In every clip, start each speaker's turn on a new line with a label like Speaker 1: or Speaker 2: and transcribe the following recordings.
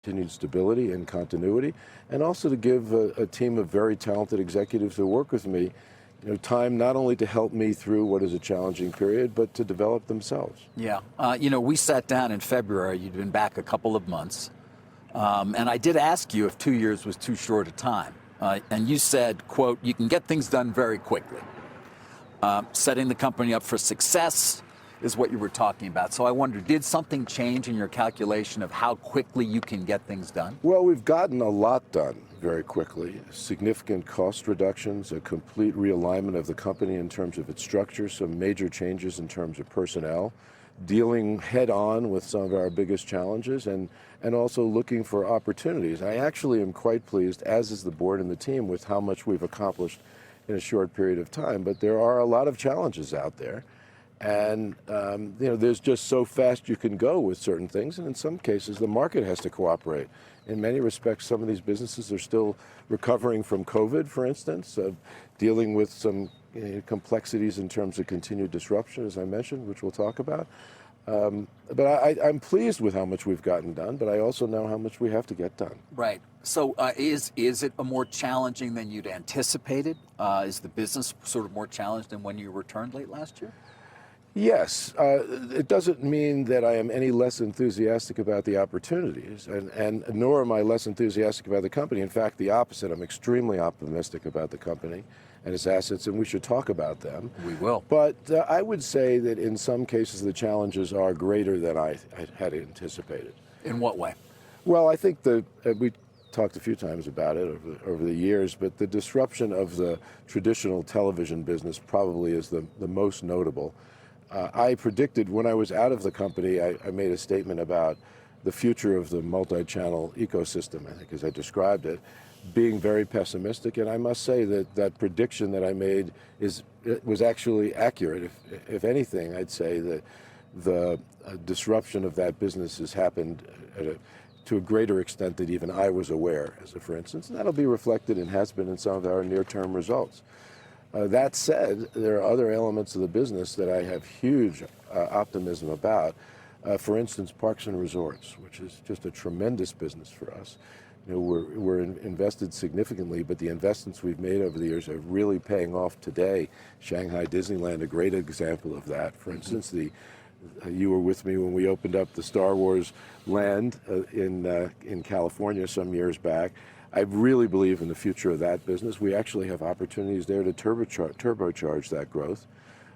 Speaker 1: continued stability and continuity, and also to give a team of very talented executives who work with me, time not only to help me through what is a challenging period, but to develop themselves.
Speaker 2: Yeah. We sat down in February. You'd been back a couple of months. And I did ask you if 2 years was too short a time. And you said, quote, you can get things done very quickly. Setting the company up for success is what you were talking about. So I wonder, did something change in your calculation of how quickly you can get things done?
Speaker 1: Well, we've gotten a lot done very quickly. Significant cost reductions, a complete realignment of the company in terms of its structure, some major changes in terms of personnel, dealing head-on with some of our biggest challenges, and also looking for opportunities. I actually am quite pleased, as is the board and the team, with how much we've accomplished in a short period of time. But there are a lot of challenges out there. And, there's just so fast you can go with certain things. And in some cases, the market has to cooperate. In many respects, some of these businesses are still recovering from COVID, for instance, dealing with some complexities in terms of continued disruption, as I mentioned, which we'll talk about. But I'm pleased with how much we've gotten done, but I also know how much we have to get done.
Speaker 2: Right. So is it more challenging than you'd anticipated? Is the business sort of more challenged than when you returned late last year?
Speaker 1: Yes. It doesn't mean that I am any less enthusiastic about the opportunities, and nor am I less enthusiastic about the company. In fact, the opposite. I'm extremely optimistic about the company and its assets, and we should talk about them.
Speaker 2: We will.
Speaker 1: But I would say that in some cases the challenges are greater than I had anticipated.
Speaker 2: In what way?
Speaker 1: Well, I think we talked a few times about it over the years, but the disruption of the traditional television business probably is the most notable. I predicted when I was out of the company, I made a statement about the future of the multi-channel ecosystem, I think, as I described it, being very pessimistic. And I must say that prediction that I made was actually accurate. If anything, I'd say that the disruption of that business has happened to a greater extent than even I was aware, for instance. And that'll be reflected and has been in some of our near-term results. That said, there are other elements of the business that I have huge optimism about. For instance, parks and resorts, which is just a tremendous business for us. We're invested significantly, but the investments we've made over the years are really paying off today. Shanghai Disneyland, a great example of that. For instance, you were with me when we opened up the Star Wars land in California some years back. I really believe in the future of that business. We actually have opportunities there to turbocharge that growth.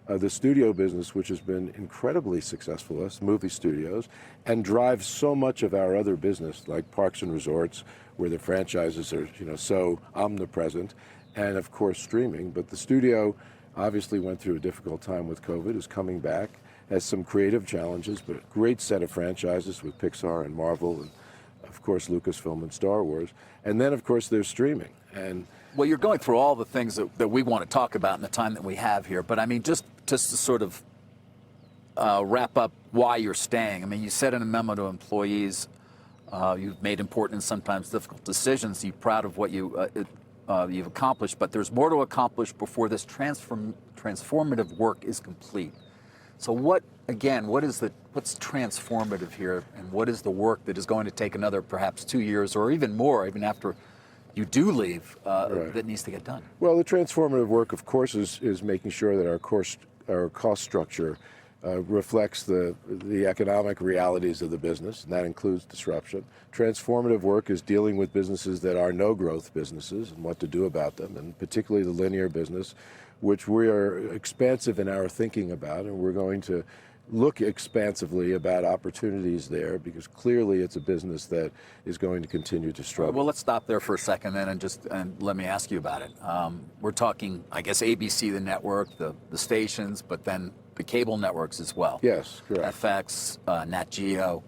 Speaker 1: The studio business, which has been incredibly successful, us movie studios, and drives so much of our other business, like parks and resorts, where the franchises are so omnipresent, and of course streaming. But the studio obviously went through a difficult time with COVID, is coming back, has some creative challenges, but a great set of franchises with Pixar and Marvel, and of course Lucasfilm and Star Wars. And then of course there's streaming. And
Speaker 2: well, you're going through all the things that we want to talk about in the time that we have here, but I mean, just to sort of wrap up why you're staying. I mean, you said in a memo to employees, you've made important and sometimes difficult decisions. You're proud of what you've accomplished, but there's more to accomplish before this transformative work is complete. So what's transformative here, and what is the work that is going to take another perhaps 2 years or even more, even after you do leave, that needs to get done?
Speaker 1: Well, the transformative work, of course, is making sure that our cost structure reflects the economic realities of the business, and that includes disruption. Transformative work is dealing with businesses that are no-growth businesses and what to do about them, and particularly the linear business, which we are expansive in our thinking about, and we're going to look expansively about opportunities there, because clearly it's a business that is going to continue to struggle.
Speaker 2: Well, let's stop there for a second then and let me ask you about it. We're talking, I guess, ABC, the network, the stations, but then the cable networks as well.
Speaker 1: Yes, correct.
Speaker 2: FX, Nat Geo.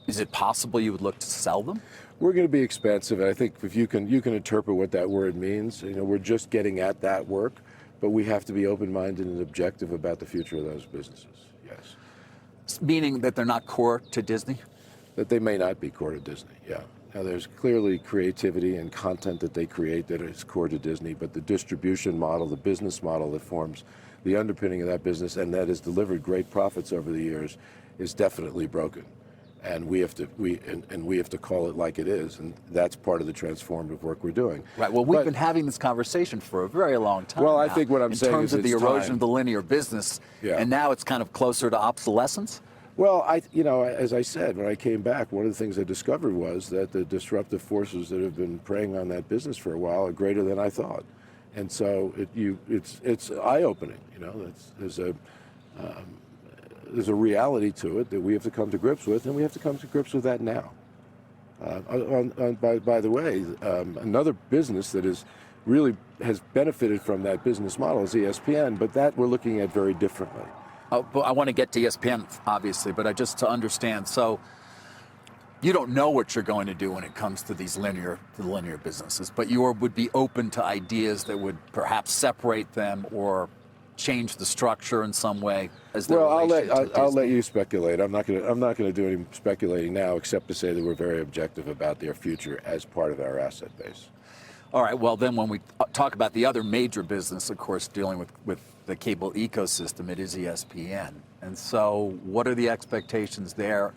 Speaker 2: Is it possible you would look to sell them?
Speaker 1: We're going to be expansive, and I think if you can interpret what that word means. We're just getting at that work, but we have to be open-minded and objective about the future of those businesses. Yes.
Speaker 2: Meaning that they're not core to Disney?
Speaker 1: That they may not be core to Disney, yeah. Now, there's clearly creativity and content that they create that is core to Disney, but the distribution model, the business model that forms the underpinning of that business and that has delivered great profits over the years is definitely broken. and we have to call it like it is, and that's part of the transformative work we're doing.
Speaker 2: Right. Well, we've been having this conversation for a very long time.
Speaker 1: Well, I
Speaker 2: now,
Speaker 1: think what I'm saying is
Speaker 2: in terms of the erosion
Speaker 1: time.
Speaker 2: of the linear business, and now it's kind of closer to obsolescence.
Speaker 1: Well, as I said, when I came back, one of the things I discovered was that the disruptive forces that have been preying on that business for a while are greater than I thought, and so it's eye-opening. There's a reality to it that we have to come to grips with, and we have to come to grips with that now. By the way, another business that has benefited from that business model is ESPN, but that we're looking at very differently.
Speaker 2: But I want to get to ESPN, obviously, but just to understand, so you don't know what you're going to do when it comes to these linear businesses, but you would be open to ideas that would perhaps separate them or change the structure in some way as their relation to Disney.
Speaker 1: I'll let you speculate. I'm not going to do any speculating now, except to say that we're very objective about their future as part of our asset base.
Speaker 2: All right. Well, then when we talk about the other major business, of course, dealing with the cable ecosystem, it is ESPN. And so what are the expectations there?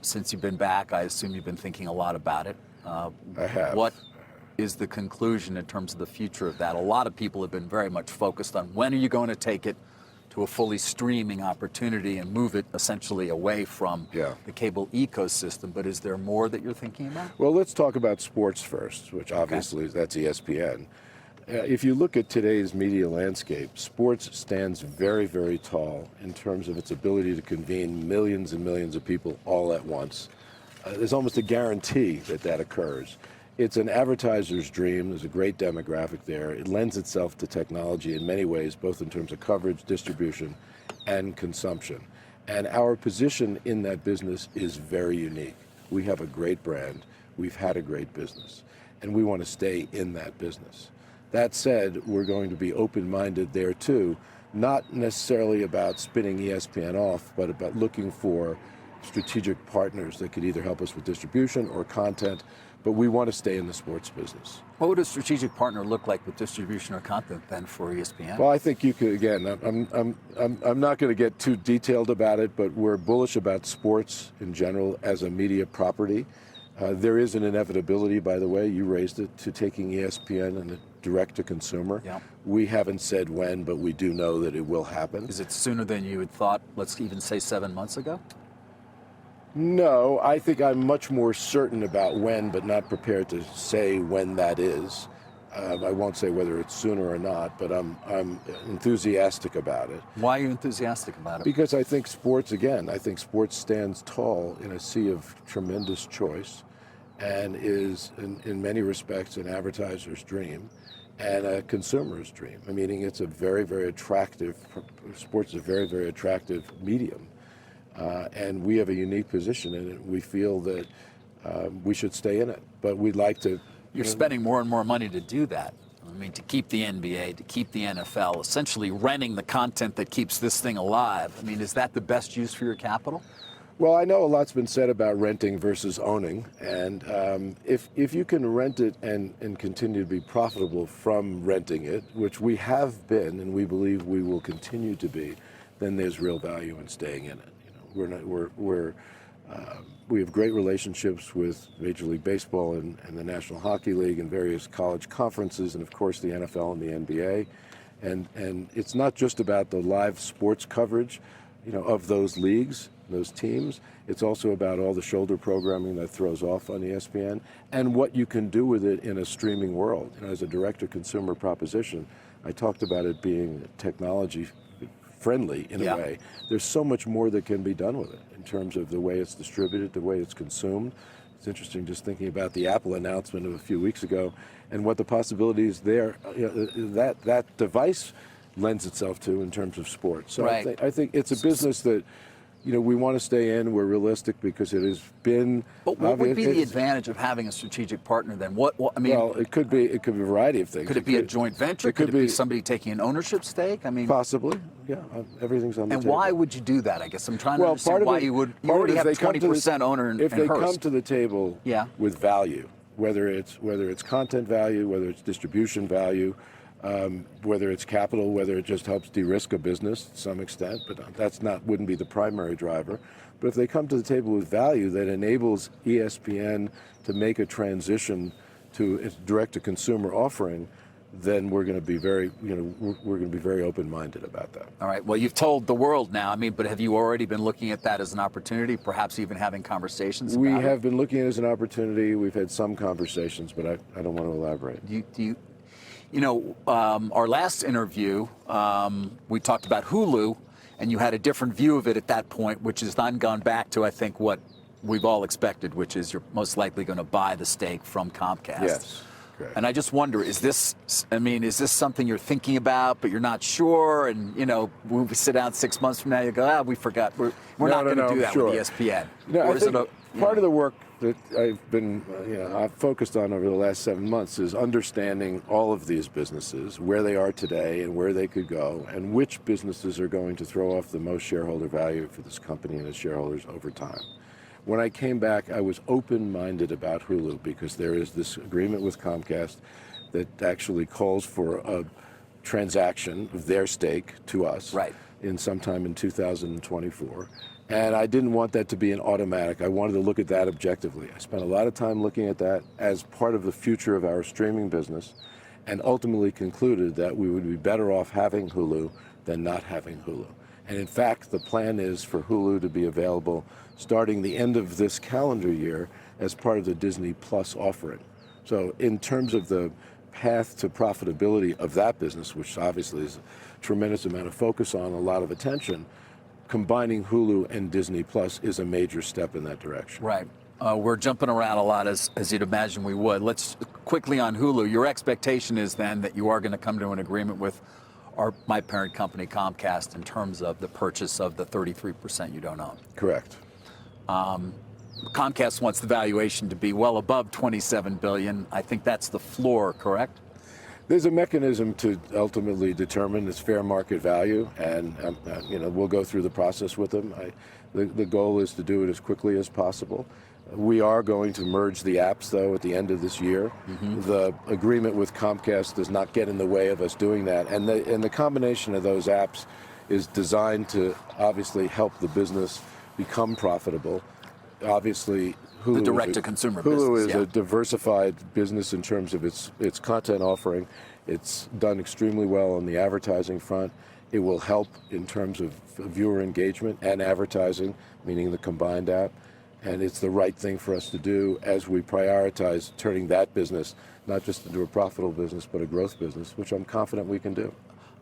Speaker 2: Since you've been back, I assume you've been thinking a lot about it.
Speaker 1: I have.
Speaker 2: What is the conclusion in terms of the future of that? A lot of people have been very much focused on when are you going to take it to a fully streaming opportunity and move it essentially away from the cable ecosystem. But is there more that you're thinking about?
Speaker 1: Well, let's talk about sports first, which obviously that's ESPN. If you look at today's media landscape, sports stands very, very tall in terms of its ability to convene millions and millions of people all at once. There's almost a guarantee that occurs. It's an advertiser's dream. There's a great demographic there. It lends itself to technology in many ways, both in terms of coverage, distribution, and consumption. And our position in that business is very unique. We have a great brand. We've had a great business. And we want to stay in that business. That said, we're going to be open-minded there too, not necessarily about spinning ESPN off, but about looking for strategic partners that could either help us with distribution or content, but we want to stay in the sports business.
Speaker 2: What would a strategic partner look like with distribution or content then for ESPN?
Speaker 1: Well, I think you could, again, I'm not going to get too detailed about it, but we're bullish about sports in general as a media property. There is an inevitability, by the way, you raised it, to taking ESPN and direct to consumer.
Speaker 2: Yeah.
Speaker 1: We haven't said when, but we do know that it will happen.
Speaker 2: Is it sooner than you had thought, let's even say 7 months ago?
Speaker 1: No, I think I'm much more certain about when, but not prepared to say when that is. I won't say whether it's sooner or not, but I'm enthusiastic about it.
Speaker 2: Why are you enthusiastic about it?
Speaker 1: Because I think sports stands tall in a sea of tremendous choice and is, in many respects, an advertiser's dream and a consumer's dream. I mean, it's a very, very attractive, sports is a very, very attractive medium. And we have a unique position in it. We feel that we should stay in it, but we'd like to.
Speaker 2: You're spending more and more money to do that. I mean, to keep the NBA, to keep the NFL, essentially renting the content that keeps this thing alive. I mean, is that the best use for your capital?
Speaker 1: Well, I know a lot's been said about renting versus owning, and if you can rent it and continue to be profitable from renting it, which we have been and we believe we will continue to be, then there's real value in staying in it. We have great relationships with Major League Baseball and the National Hockey League and various college conferences, and of course the NFL and the NBA. And it's not just about the live sports coverage, of those leagues, those teams. It's also about all the shoulder programming that throws off on ESPN and what you can do with it in a streaming world. As a direct-to-consumer proposition, I talked about it being technology friendly in a way. There's so much more that can be done with it in terms of the way it's distributed, the way it's consumed. It's interesting just thinking about the Apple announcement of a few weeks ago and what the possibilities there, that device lends itself to in terms of sports. So I think it's a business that we want to stay in. We're realistic because it has been.
Speaker 2: But what would be the advantage of having a strategic partner then? I mean,
Speaker 1: well, it could be a variety of things.
Speaker 2: Could it be a joint venture? Could it be somebody taking an ownership stake? I mean,
Speaker 1: possibly. Yeah, everything's on the table.
Speaker 2: And why would you do that? I guess I'm trying to understand why you would. You already have 20% owner in
Speaker 1: If they
Speaker 2: Hearst.
Speaker 1: come to the table with value, whether it's content value, whether it's distribution value. Whether it's capital, whether it just helps de-risk a business to some extent, but wouldn't be the primary driver. But if they come to the table with value that enables ESPN to make a transition to a direct-to-consumer offering, then we're going to be very, we're going to be very open-minded about that.
Speaker 2: All right. Well, you've told the world now. I mean, but have you already been looking at that as an opportunity, perhaps even having conversations about it?
Speaker 1: We have been looking at it as an opportunity. We've had some conversations, but I don't want to elaborate.
Speaker 2: Our last interview, we talked about Hulu, and you had a different view of it at that point, which has then gone back to, I think, what we've all expected, which is you're most likely going to buy the stake from Comcast.
Speaker 1: Yes. Correct.
Speaker 2: And I just wonder, is this something you're thinking about, but you're not sure? And, when we sit down 6 months from now, you go, we forgot. We're not going to do that with ESPN.
Speaker 1: I think part of the work that I've been, I've focused on over the last 7 months is understanding all of these businesses, where they are today and where they could go, and which businesses are going to throw off the most shareholder value for this company and its shareholders over time. When I came back, I was open-minded about Hulu because there is this agreement with Comcast that actually calls for a transaction of their stake to us in sometime in 2024. And I didn't want that to be an automatic. I wanted to look at that objectively. I spent a lot of time looking at that as part of the future of our streaming business, and ultimately concluded that we would be better off having Hulu than not having Hulu. And in fact, the plan is for Hulu to be available starting the end of this calendar year as part of the Disney Plus offering. So in terms of the path to profitability of that business, which obviously is a tremendous amount of focus on, a lot of attention, combining Hulu and Disney Plus is a major step in that direction.
Speaker 2: Right. We're jumping around a lot, as you'd imagine we would. Let's quickly on Hulu. Your expectation is then that you are going to come to an agreement with my parent company, Comcast, in terms of the purchase of the 33% you don't own.
Speaker 1: Correct.
Speaker 2: Comcast wants the valuation to be well above $27 billion. I think that's the floor, correct?
Speaker 1: There's a mechanism to ultimately determine its fair market value, and we'll go through the process with them. The goal is to do it as quickly as possible. We are going to merge the apps, though, at the end of this year. The agreement with Comcast does not get in the way of us doing that, and the combination of those apps is designed to obviously help the business become profitable. Obviously, Hulu,
Speaker 2: the direct-to-consumer
Speaker 1: Hulu
Speaker 2: business,
Speaker 1: is a diversified business in terms of its content offering. It's done extremely well on the advertising front. It will help in terms of viewer engagement and advertising, meaning the combined app. And it's the right thing for us to do as we prioritize turning that business not just into a profitable business, but a growth business, which I'm confident we can do.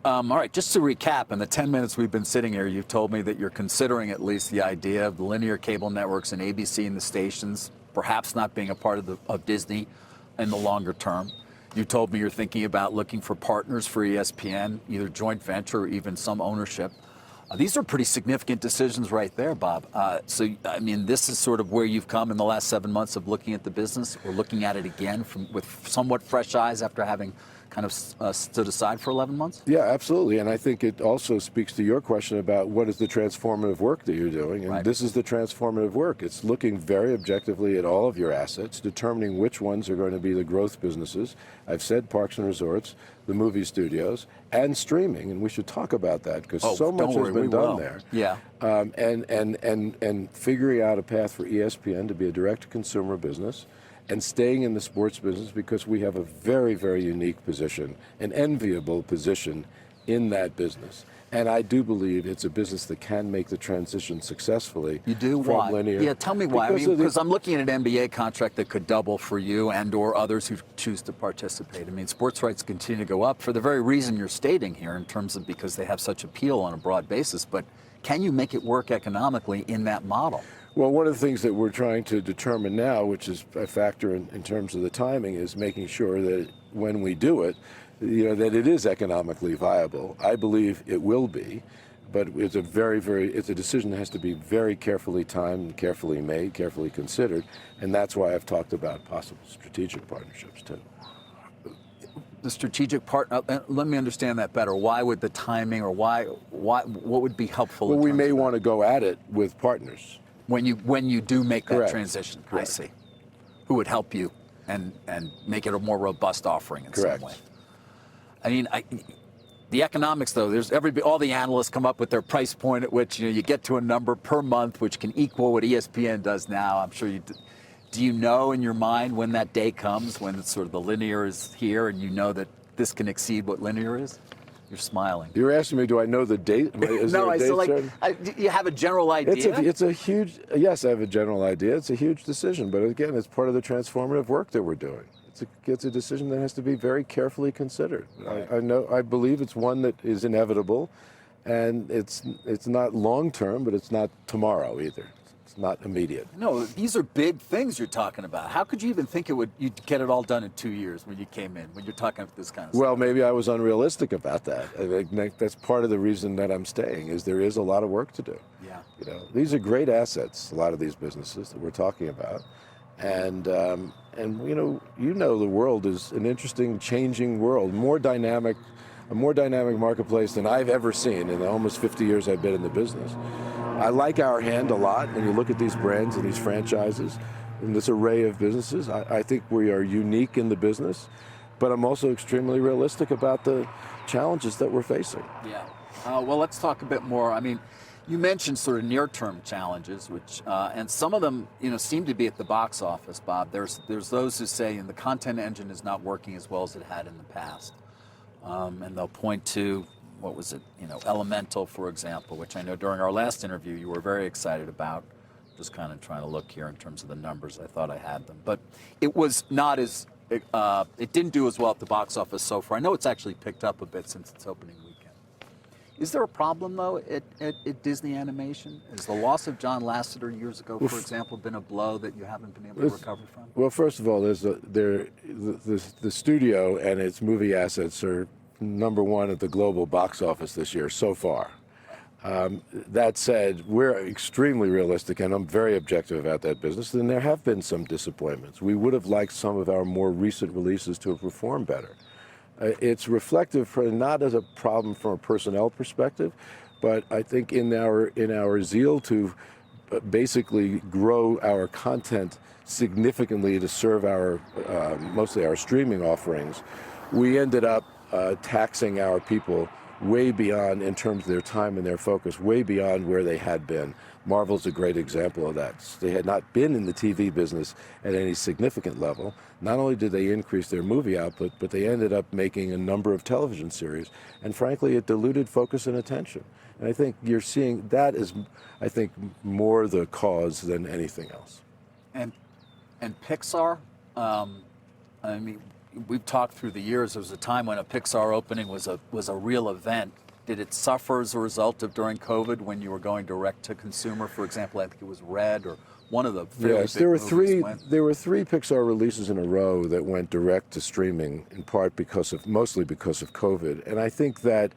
Speaker 2: All right, just to recap, in the 10 minutes we've been sitting here, you've told me that you're considering at least the idea of the linear cable networks and ABC and the stations perhaps not being a part of Disney in the longer term. You told me you're thinking about looking for partners for ESPN, either joint venture or even some ownership. These are pretty significant decisions right there, Bob. This is sort of where you've come in the last 7 months of looking at the business, or looking at it again with somewhat fresh eyes after having kind of stood aside for 11 months?
Speaker 1: Yeah, absolutely. And I think it also speaks to your question about what is the transformative work that you're doing. And this is the transformative work. It's looking very objectively at all of your assets, determining which ones are going to be the growth businesses. I've said parks and resorts, the movie studios, and streaming. And we should talk about that because so much has been done there.
Speaker 2: Yeah.
Speaker 1: And figuring out a path for ESPN to be a direct-to-consumer business, and staying in the sports business because we have a very, very unique position, an enviable position in that business. And I do believe it's a business that can make the transition successfully.
Speaker 2: You do?
Speaker 1: From
Speaker 2: Why?
Speaker 1: linear.
Speaker 2: Yeah, tell me why. Because I'm looking at an NBA contract that could double for you and or others who choose to participate. I mean, sports rights continue to go up for the very reason you're stating here in terms of because they have such appeal on a broad basis. But can you make it work economically in that model?
Speaker 1: Well, one of the things that we're trying to determine now, which is a factor in terms of the timing, is making sure that when we do it, that it is economically viable. I believe it will be, but it's a decision that has to be very carefully timed, carefully made, carefully considered, and that's why I've talked about possible strategic partnerships too.
Speaker 2: The strategic partner. Let me understand that better. Why would the timing, or what would be helpful?
Speaker 1: Well, we may want to go at it with partners.
Speaker 2: When you do make that
Speaker 1: Correct.
Speaker 2: transition,
Speaker 1: Correct.
Speaker 2: I see. Who would help you and make it a more robust offering in
Speaker 1: Correct.
Speaker 2: some way? I mean, The economics, though, all the analysts come up with their price point at which you get to a number per month, which can equal what ESPN does now. I'm sure you. Do you know in your mind when that day comes, when it's sort of the linear is here, and you know that this can exceed what linear is? You're smiling.
Speaker 1: You're asking me, do I know the date? Is
Speaker 2: no,
Speaker 1: there a date
Speaker 2: you have a general idea?
Speaker 1: It's a huge, yes, I have a general idea. It's a huge decision, but again, it's part of the transformative work that we're doing. It's a decision that has to be very carefully considered. Right. I believe it's one that is inevitable, and it's not long term, but it's not tomorrow either. It's not immediate.
Speaker 2: No, these are big things you're talking about. How could you even think you'd get it all done in 2 years when you came in, when you're talking about this kind of stuff?
Speaker 1: Well, maybe I was unrealistic about that. I think that's part of the reason that I'm staying, is there is a lot of work to do.
Speaker 2: Yeah.
Speaker 1: These are great assets, a lot of these businesses that we're talking about. And the world is an interesting, changing world, a more dynamic marketplace than I've ever seen in the almost 50 years I've been in the business. I like our hand a lot when you look at these brands and these franchises and this array of businesses. I think we are unique in the business, but I'm also extremely realistic about the challenges that we're facing.
Speaker 2: Yeah. Well, let's talk a bit more. I mean, you mentioned sort of near-term challenges, which and some of them, seem to be at the box office, Bob. There's those who say the content engine is not working as well as it had in the past, and they'll point to what was it, Elemental, for example, which I know during our last interview you were very excited about. Just kind of trying to look here in terms of the numbers. I thought I had them, but it was not as it didn't do as well at the box office so far. I know it's actually picked up a bit since its opening weekend. Is there a problem, though, at Disney Animation? Has the loss of John Lasseter years ago, for example, been a blow that you haven't been able to recover from?
Speaker 1: Well, first of all, the studio and its movie assets are #1 at the global box office this year so far. That said, we're extremely realistic, and I'm very objective about that business, and there have been some disappointments. We would have liked some of our more recent releases to have performed better. It's reflective, not as a problem from a personnel perspective, but I think in our zeal to basically grow our content significantly to serve mostly our streaming offerings, we ended up taxing our people way beyond, in terms of their time and their focus, way beyond where they had been. Marvel's a great example of that. They had not been in the TV business at any significant level. Not only did they increase their movie output, but they ended up making a number of television series. And frankly, it diluted focus and attention. And I think you're seeing that is, I think, more the cause than anything else.
Speaker 2: And Pixar, I mean, we've talked through the years. There was a time when a Pixar opening was a real event. Did it suffer as a result of during COVID when you were going direct to consumer? For example, I think it was Red or one of the fairly
Speaker 1: yes,
Speaker 2: big
Speaker 1: there were
Speaker 2: movies
Speaker 1: there were three Pixar releases in a row that went direct to streaming, in part mostly because of COVID. And I think that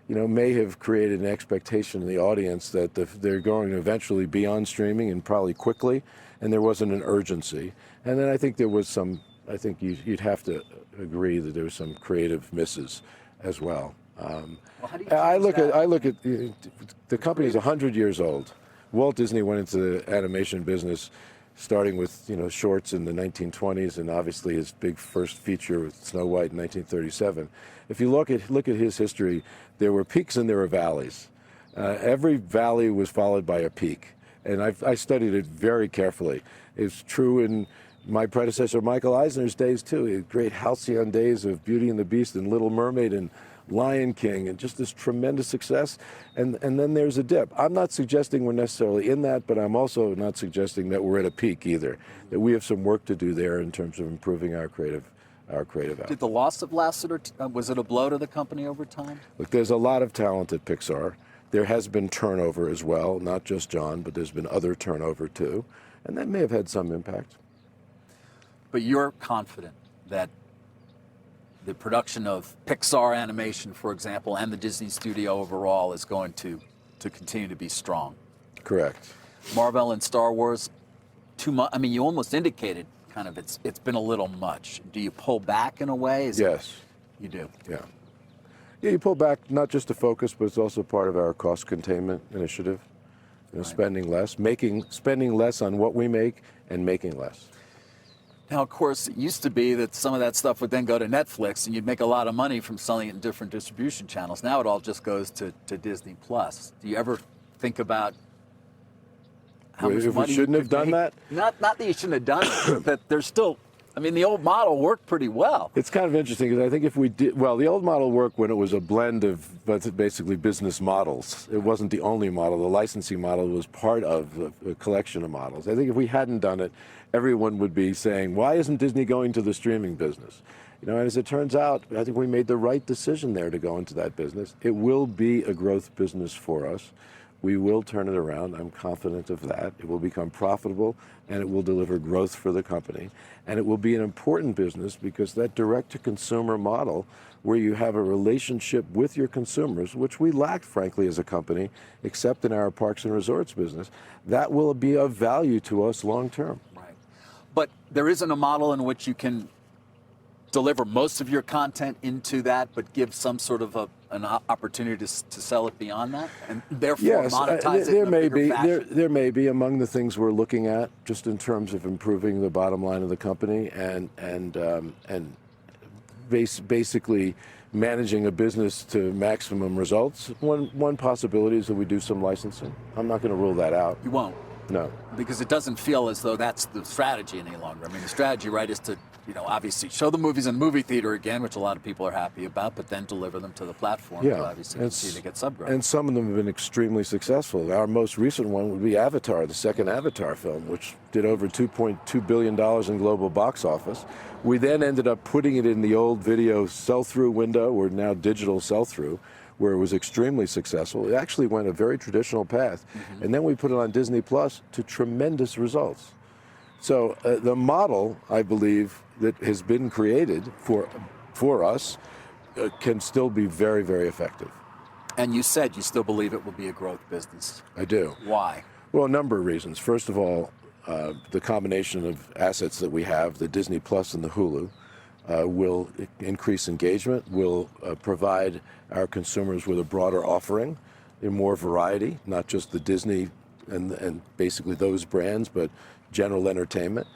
Speaker 1: may have created an expectation in the audience that they're going to eventually be on streaming, and probably quickly, and there wasn't an urgency. And then I think there was some. I think you'd have to agree that there were some creative misses as well. I look at the company is 100 years old. Walt Disney went into the animation business starting with shorts in the 1920s, and obviously his big first feature with Snow White in 1937. If you look at his history, there were peaks and there were valleys. Every valley was followed by a peak, and I studied it very carefully. It's true in my predecessor Michael Eisner's days too. He had great halcyon days of Beauty and the Beast and Little Mermaid and Lion King, and just this tremendous success, and then there's a dip. I'm not suggesting we're necessarily in that, but I'm also not suggesting that we're at a peak either, that we have some work to do there in terms of improving our creative output.
Speaker 2: Did the loss of Lasseter, was it a blow to the company over time?
Speaker 1: Look, there's a lot of talent at Pixar. There has been turnover as well, not just John, but there's been other turnover too, and that may have had some impact.
Speaker 2: But you're confident that the production of Pixar animation, for example, and the Disney studio overall is going to continue to be strong.
Speaker 1: Correct.
Speaker 2: Marvel and Star Wars, too much. I mean, you almost indicated kind of it's been a little much. Do you pull back in a way?
Speaker 1: Yes.
Speaker 2: You do?
Speaker 1: Yeah. Yeah, you pull back not just to focus, but it's also part of our cost containment initiative.
Speaker 2: Right.
Speaker 1: Spending less on what we make and making less.
Speaker 2: Now, of course, it used to be that some of that stuff would then go to Netflix, and you'd make a lot of money from selling it in different distribution channels. Now it all just goes to Disney Plus. Do you ever think about how much money
Speaker 1: we shouldn't have done that?
Speaker 2: Not that you shouldn't have done it, but that there's still. I mean, the old model worked pretty well.
Speaker 1: It's kind of interesting because I think if we did, well, the old model worked when it was a blend of basically business models. It wasn't the only model. The licensing model was part of a collection of models. I think if we hadn't done it, everyone would be saying, why isn't Disney going to the streaming business? You know, and as it turns out, I think we made the right decision there to go into that business. It will be a growth business for us. We will turn it around. I'm confident of that. It will become profitable, and it will deliver growth for the company. And it will be an important business because that direct-to-consumer model where you have a relationship with your consumers, which we lacked, frankly, as a company, except in our parks and resorts business, that will be of value to us long-term.
Speaker 2: Right. But there isn't a model in which you can deliver most of your content into that, but give some sort of an opportunity to sell it beyond that, and therefore
Speaker 1: yes,
Speaker 2: monetize it.
Speaker 1: There may be among the things we're looking at, just in terms of improving the bottom line of the company and basically managing a business to maximum results. One possibility is that we do some licensing. I'm not going to rule that out.
Speaker 2: You won't.
Speaker 1: No.
Speaker 2: Because it doesn't feel as though that's the strategy any longer. I mean, the strategy, right, is to, obviously show the movies in the movie theater again, which a lot of people are happy about, but then deliver them to the platform.
Speaker 1: Yeah.
Speaker 2: Obviously, continue to get sub growth.
Speaker 1: And some of them have been extremely successful. Our most recent one would be Avatar, the second Avatar film, which did over $2.2 billion in global box office. We then ended up putting it in the old video sell-through window, or now digital sell-through, where it was extremely successful. It actually went a very traditional path. Mm-hmm. And then we put it on Disney Plus to tremendous results. So the model, I believe, that has been created for us can still be very, very effective.
Speaker 2: And you said you still believe it will be a growth business.
Speaker 1: I do.
Speaker 2: Why?
Speaker 1: Well, a number of reasons. First of all, the combination of assets that we have, the Disney Plus and the Hulu, will increase engagement, will provide our consumers with a broader offering, in more variety, not just the Disney and basically those brands, but general entertainment.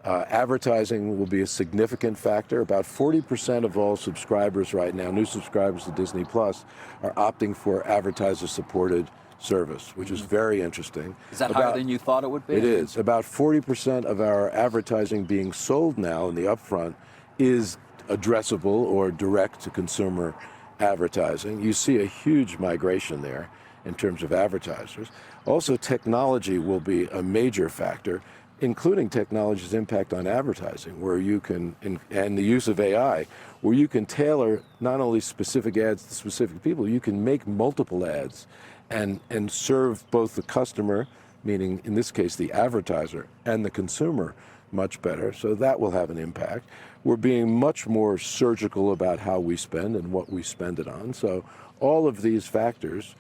Speaker 1: Advertising will be a significant factor. About 40% of all subscribers right now, new subscribers to Disney Plus, are opting for advertiser-supported service, which is very interesting.
Speaker 2: Is that higher than you thought it would be?
Speaker 1: It is. About 40% of our advertising being sold now in the upfront is addressable or direct-to-consumer advertising. You see a huge migration there in terms of advertisers. Also, technology will be a major factor, including technology's impact on advertising, where you can, and the use of AI, where you can tailor not only specific ads to specific people, you can make multiple ads and serve both the customer, meaning in this case the advertiser, and the consumer much better. So that will have an impact. We're being much more surgical about how we spend and what we spend it on. So all of these factors,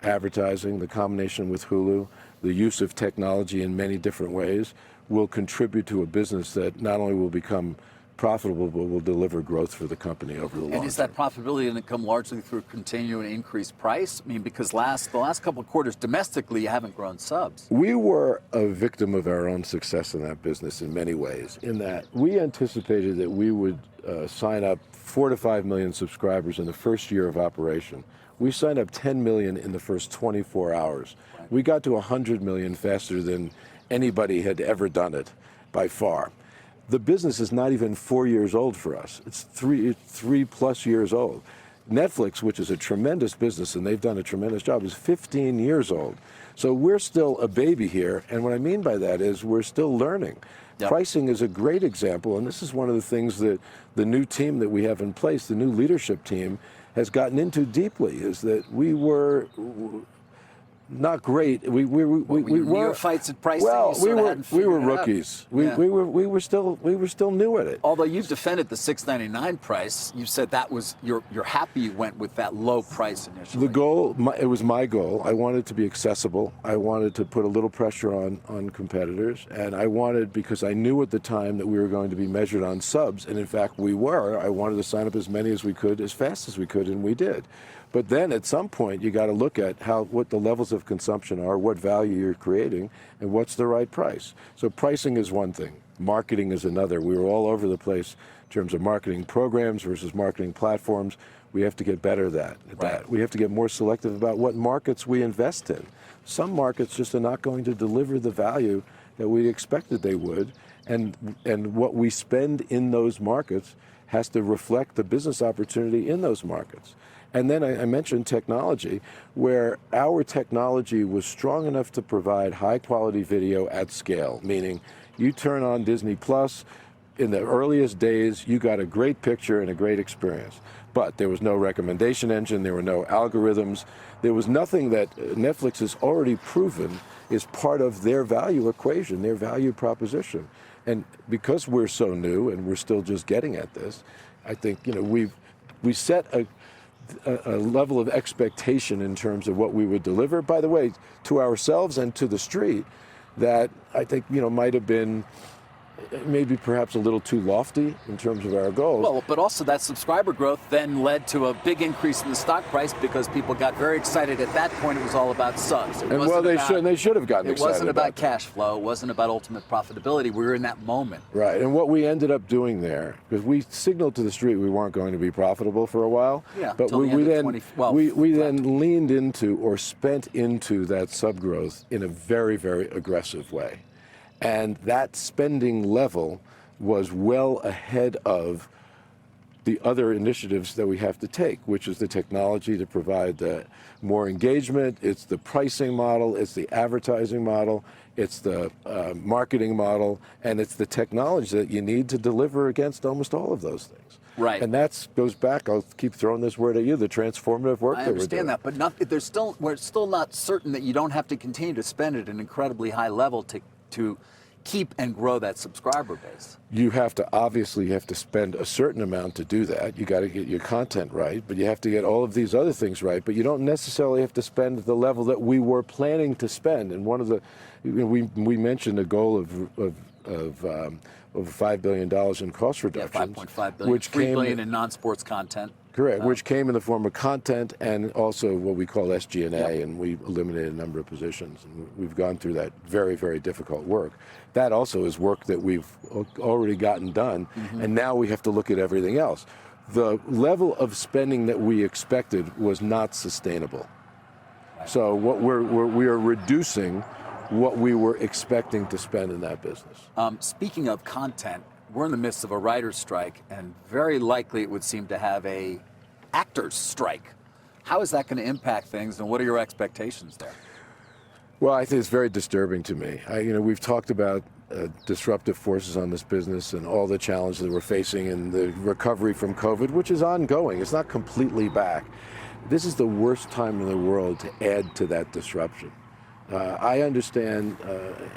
Speaker 1: advertising, the combination with Hulu, the use of technology in many different ways, will contribute to a business that not only will become profitable, but will deliver growth for the company over the long term.
Speaker 2: And is that profitability going to come largely through continuing to increase price? I mean, because the last couple of quarters domestically, you haven't grown subs.
Speaker 1: We were a victim of our own success in that business in many ways, in that we anticipated that we would sign up 4 to 5 million subscribers in the first year of operation. We signed up 10 million in the first 24 hours. Right. We got to 100 million faster than anybody had ever done it, by far. The business is not even 4 years old for us. It's three plus years old. Netflix, which is a tremendous business, and they've done a tremendous job, is 15 years old. So we're still a baby here, and what I mean by that is we're still learning. Yep. Pricing is a great example, and this is one of the things that the new team that we have in place, the new leadership team, has gotten into deeply, is that we were not great. We were
Speaker 2: neophytes at pricing.
Speaker 1: Well, we were rookies. We were still new at it.
Speaker 2: Although you've defended the $6.99 price, you said that was you're happy you went with that low price initially.
Speaker 1: The goal, it was my goal. I wanted to be accessible. I wanted to put a little pressure on competitors, and I wanted, because I knew at the time that we were going to be measured on subs, and in fact we were. I wanted to sign up as many as we could, as fast as we could, and we did. But then at some point you got to look at what the levels of consumption are, what value you're creating, and what's the right price. So pricing is one thing. Marketing is another. We were all over the place in terms of marketing programs versus marketing platforms. We have to get better at that.
Speaker 2: Right.
Speaker 1: We have to get more selective about what markets we invest in. Some markets just are not going to deliver the value that we expected they would, and what we spend in those markets has to reflect the business opportunity in those markets. And then I mentioned technology, where our technology was strong enough to provide high quality video at scale, meaning you turn on Disney Plus, in the earliest days, you got a great picture and a great experience. But there was no recommendation engine, there were no algorithms, there was nothing that Netflix has already proven is part of their value equation, their value proposition. And because we're so new and we're still just getting at this, I think we set a level of expectation in terms of what we would deliver, by the way, to ourselves and to the street, that I think might have been maybe perhaps a little too lofty in terms of our goals.
Speaker 2: Well, but also that subscriber growth then led to a big increase in the stock price because people got very excited at that point. It was all about subs.
Speaker 1: They should have gotten excited.
Speaker 2: It wasn't about cash flow. It wasn't about ultimate profitability. We were in that moment.
Speaker 1: Right, and what we ended up doing there, because we signaled to the street we weren't going to be profitable for a while, but we then leaned into or spent into that sub growth in a very, very aggressive way. And that spending level was well ahead of the other initiatives that we have to take, which is the technology to provide the more engagement, it's the pricing model, it's the advertising model, it's the marketing model, and it's the technology that you need to deliver against almost all of those things.
Speaker 2: Right.
Speaker 1: And that goes back, I'll keep throwing this word at you, the transformative work that we're doing.
Speaker 2: I understand that, but we're still not certain that you don't have to continue to spend at an incredibly high level to keep and grow that subscriber base.
Speaker 1: You have to spend a certain amount to do that. You got to get your content right, but you have to get all of these other things right, but you don't necessarily have to spend the level that we were planning to spend. And one of the, we mentioned a goal of over $5 billion in cost reductions.
Speaker 2: Yeah, $5.5 billion,
Speaker 1: which
Speaker 2: $3 billion in non-sports content.
Speaker 1: Correct, which came in the form of content and also what we call SG&A, and we eliminated a number of positions. And we've gone through that very, very difficult work. That also is work that we've already gotten done, and now we have to look at everything else. The level of spending that we expected was not sustainable. Right. So what we are reducing what we were expecting to spend in that business.
Speaker 2: Speaking of content, we're in the midst of a writer's strike, and very likely it would seem to have a actor's strike. How is that going to impact things, and what are your expectations there?
Speaker 1: Well, I think it's very disturbing to me. We've talked about disruptive forces on this business and all the challenges that we're facing and the recovery from COVID, which is ongoing. It's not completely back. This is the worst time in the world to add to that disruption. I understand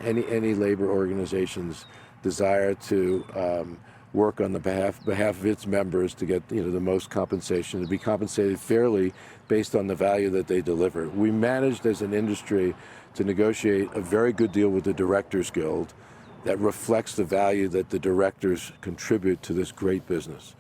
Speaker 1: any labor organization's desire to work on the behalf of its members to get the most compensation, to be compensated fairly based on the value that they deliver. We managed as an industry to negotiate a very good deal with the Directors Guild that reflects the value that the directors contribute to this great business.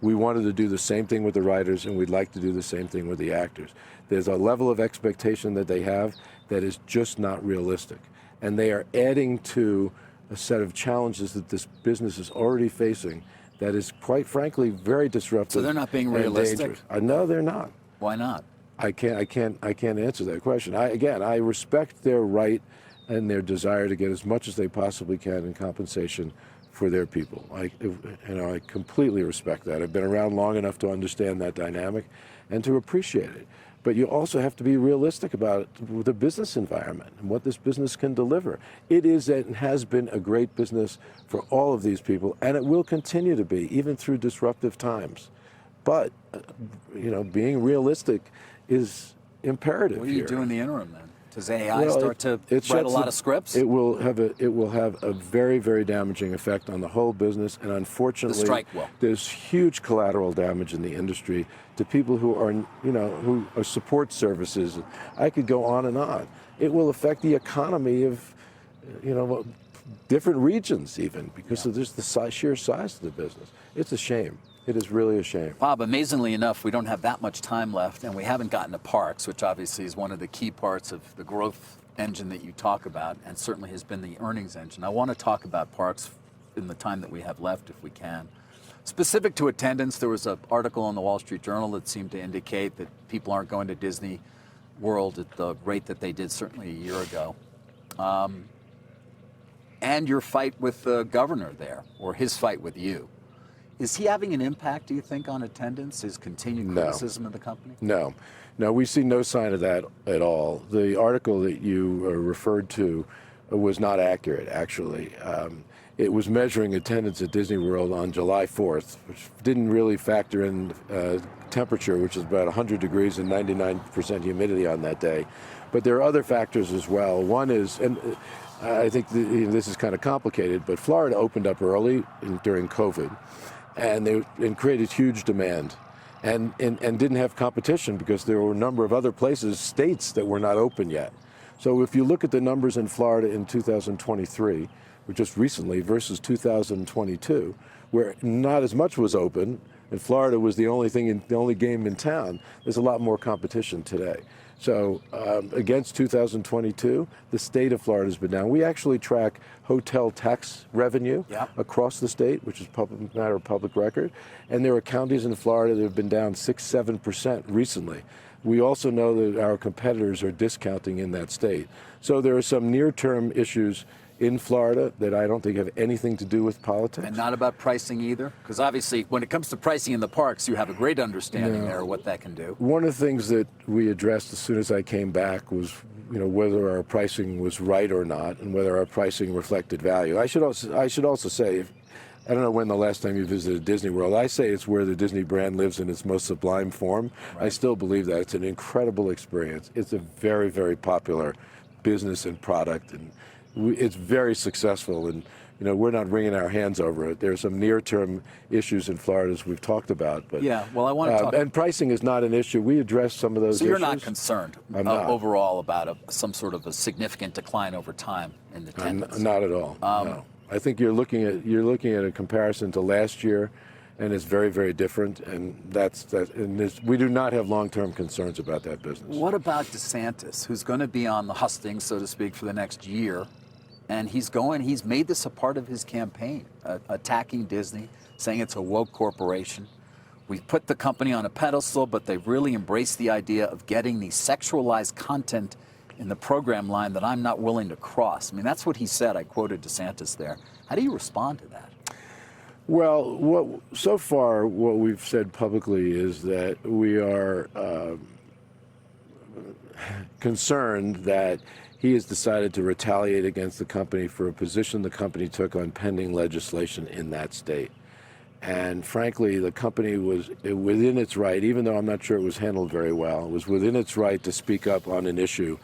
Speaker 1: We wanted to do the same thing with the writers, and we'd like to do the same thing with the actors. There's a level of expectation that they have that is just not realistic, and they are adding to a set of challenges that this business is already facing that is, quite frankly, very disruptive.
Speaker 2: So they're not being realistic?
Speaker 1: No, they're not.
Speaker 2: Why not?
Speaker 1: I can't answer that question. I respect their right and their desire to get as much as they possibly can in compensation for their people. I completely respect that. I've been around long enough to understand that dynamic and to appreciate it. But you also have to be realistic about the business environment and what this business can deliver. It is and has been a great business for all of these people, and it will continue to be, even through disruptive times. But, being realistic is imperative.
Speaker 2: What do you do in the interim then? Does AI start to write a lot of scripts?
Speaker 1: It will have a very, very damaging effect on the whole business, and unfortunately,
Speaker 2: the strike will.
Speaker 1: There's huge collateral damage in the industry to people who are, who are support services. I could go on and on. It will affect the economy of, different regions even because of just the sheer size of the business. It's a shame. It is really a shame.
Speaker 2: Bob, amazingly enough, we don't have that much time left, and we haven't gotten to parks, which obviously is one of the key parts of the growth engine that you talk about, and certainly has been the earnings engine. I want to talk about parks in the time that we have left, if we can. Specific to attendance, there was an article in the Wall Street Journal that seemed to indicate that people aren't going to Disney World at the rate that they did certainly a year ago. And your fight with the governor there, or his fight with you. Is he having an impact, do you think, on attendance, his continued criticism of the company?
Speaker 1: No, we see no sign of that at all. The article that you referred to was not accurate, actually. It was measuring attendance at Disney World on July 4th, which didn't really factor in temperature, which is about 100 degrees and 99% humidity on that day. But there are other factors as well. One is, and I think this is kind of complicated, but Florida opened up early during COVID, and created huge demand, and didn't have competition because there were a number of other states that were not open yet. So if you look at the numbers in Florida in 2023, or just recently, versus 2022, where not as much was open, and Florida was the only game in town, there's a lot more competition today. So against 2022, the state of Florida has been down. We actually track hotel tax revenue across the state, which is a matter of public record. And there are counties in Florida that have been down 6-7% recently. We also know that our competitors are discounting in that state. So there are some near-term issues in Florida that I don't think have anything to do with politics.
Speaker 2: And not about pricing either? Because obviously, when it comes to pricing in the parks, you have a great understanding there of what that can do.
Speaker 1: One of the things that we addressed as soon as I came back was, whether our pricing was right or not, and whether our pricing reflected value. I should also say, I don't know when the last time you visited Disney World. I say it's where the Disney brand lives in its most sublime form. Right. I still believe that. It's an incredible experience. It's a very, very popular business and product, and it's very successful, and we're not wringing our hands over it. There's some near-term issues in Florida, as we've talked about. But
Speaker 2: yeah, well, I want to talk.
Speaker 1: And pricing is not an issue. We address some of those issues.
Speaker 2: So you're not concerned overall about some sort of a significant decline over time in attendance?
Speaker 1: Not at all. No. I think you're looking at a comparison to last year, and it's very, very different. And we do not have long-term concerns about that business.
Speaker 2: What about DeSantis, who's going to be on the hustings, so to speak, for the next year? And he's made this a part of his campaign, attacking Disney, saying it's a woke corporation. We've put the company on a pedestal, but they've really embraced the idea of getting the sexualized content in the program line that I'm not willing to cross. I mean, that's what he said. I quoted DeSantis there. How do you respond to that?
Speaker 1: Well, so far what we've said publicly is that we are concerned that he has decided to retaliate against the company for a position the company took on pending legislation in that state. And frankly, the company was within its right, even though I'm not sure it was handled very well, it was within its right to speak up on an issue,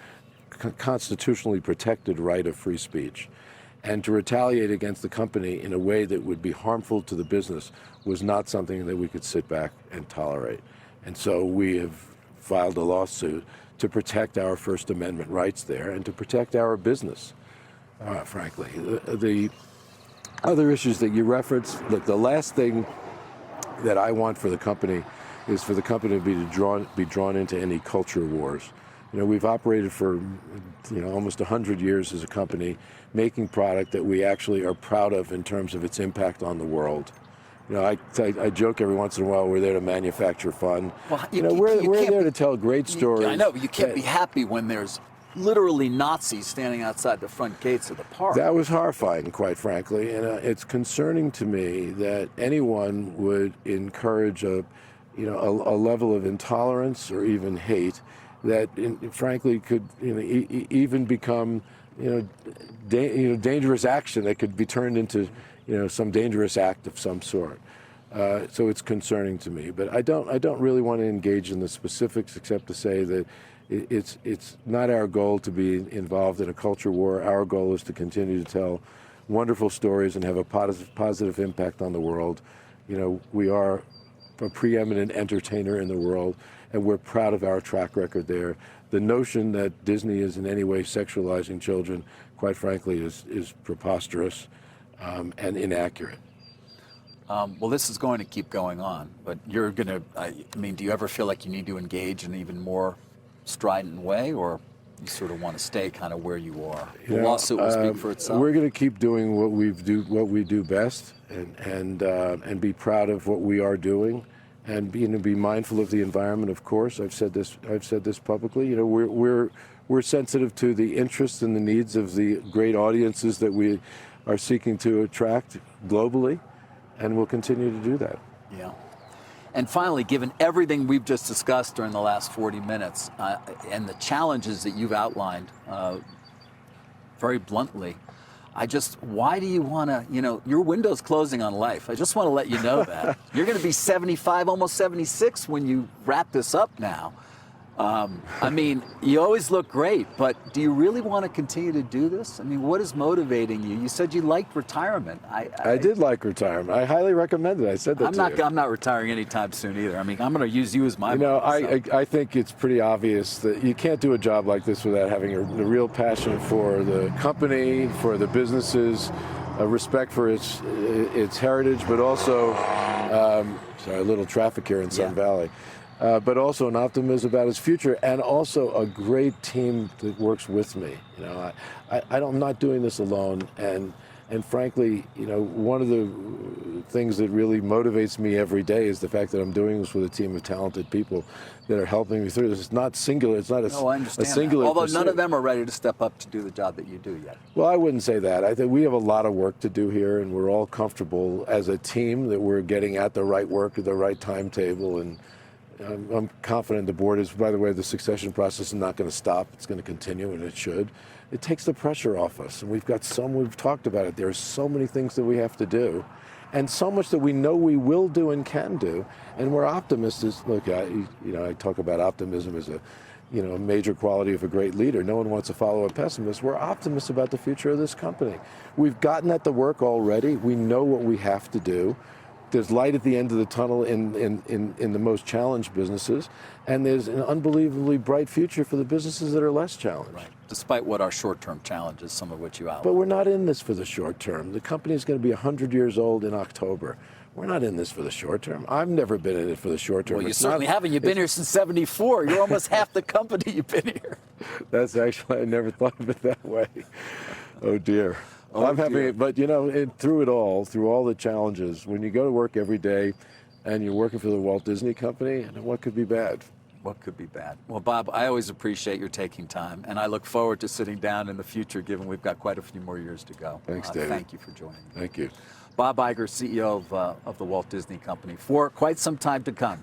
Speaker 1: constitutionally protected right of free speech. And to retaliate against the company in a way that would be harmful to the business was not something that we could sit back and tolerate. And so we have filed a lawsuit to protect our First Amendment rights there and to protect our business, frankly. The other issues that you referenced, look, the last thing that I want for the company is for the company to be drawn into any culture wars. We've operated for almost 100 years as a company, making product that we actually are proud of in terms of its impact on the world. I joke every once in a while we're there to manufacture fun.
Speaker 2: Well,
Speaker 1: we're there to tell great stories.
Speaker 2: I know, but you can't be happy when there's literally Nazis standing outside the front gates of the park.
Speaker 1: That was horrifying, quite frankly, and it's concerning to me that anyone would encourage a level of intolerance or even hate that, frankly, could even become dangerous action that could be turned into some dangerous act of some sort. So it's concerning to me, but I don't really want to engage in the specifics except to say that it's not our goal to be involved in a culture war. Our goal is to continue to tell wonderful stories and have a positive impact on the world. We are a preeminent entertainer in the world, and we're proud of our track record there. The notion that Disney is in any way sexualizing children, quite frankly, is preposterous and inaccurate.
Speaker 2: Well, this is going to keep going on, but you're going to, do you ever feel like you need to engage in an even more strident way, or you sort of want to stay kind of where you are?
Speaker 1: You
Speaker 2: The
Speaker 1: know,
Speaker 2: lawsuit will speak for itself.
Speaker 1: We're going to keep doing what we do best, and be proud of what we are doing, and be mindful of the environment. Of course, I've said this publicly. You know, we're sensitive to the interests and the needs of the great audiences that we are seeking to attract globally, and we'll continue to do that.
Speaker 2: Yeah. And finally, given everything we've just discussed during the last 40 minutes and the challenges that you've outlined very bluntly, why do you want to, your window's closing on life. I just want to let you know that. You're going to be 75, almost 76 when you wrap this up now. I mean, you always look great, but do you really want to continue to do this? I mean, what is motivating you? You said you liked retirement.
Speaker 1: I did like retirement. I highly recommend it. I said that to you.
Speaker 2: I'm not retiring anytime soon either. I mean, I'm going to use you as my
Speaker 1: I think it's pretty obvious that you can't do a job like this without having a real passion for the company, for the businesses, a respect for its heritage, but also, sorry, a little traffic here in Sun Valley. But also an optimism about its future, and also a great team that works with me. You know, I'm not doing this alone, and frankly, one of the things that really motivates me every day is the fact that I'm doing this with a team of talented people that are helping me through this. It's not singular. It's not a singular.
Speaker 2: Although
Speaker 1: pursuit.
Speaker 2: None of them are ready to step up to do the job that you do yet.
Speaker 1: Well, I wouldn't say that. I think we have a lot of work to do here, and we're all comfortable as a team that we're getting at the right work at the right timetable, and I'm confident the board is. By the way, the succession process is not going to stop. It's going to continue, and it should. It takes the pressure off us, and we've talked about it. There's so many things that we have to do, and so much that we know we will do and can do, and we're optimists. Look, I talk about optimism as a major quality of a great leader. No one wants to follow a pessimist. We're optimists about the future of this company. We've gotten at the work already. We know what we have to do. There's light at the end of the tunnel in the most challenged businesses, and there's an unbelievably bright future for the businesses that are less challenged.
Speaker 2: Right. Despite what our short-term challenges, some of which you outlined.
Speaker 1: But we're not in this for the short term. The company is going to be 100 years old in October. We're not in this for the short term. I've never been in it for the short term.
Speaker 2: Well, you certainly haven't. You've been here since '74. You're almost half the company you've been here.
Speaker 1: That's actually, I never thought of it that way. Oh, dear. I'm having it, but through it all, through all the challenges, when you go to work every day and you're working for the Walt Disney Company, what could be bad?
Speaker 2: What could be bad? Well, Bob, I always appreciate your taking time, and I look forward to sitting down in the future, given we've got quite a few more years to go.
Speaker 1: Thanks, David.
Speaker 2: Thank you for joining me.
Speaker 1: Thank you.
Speaker 2: Bob Iger, CEO of the Walt Disney Company, for quite some time to come.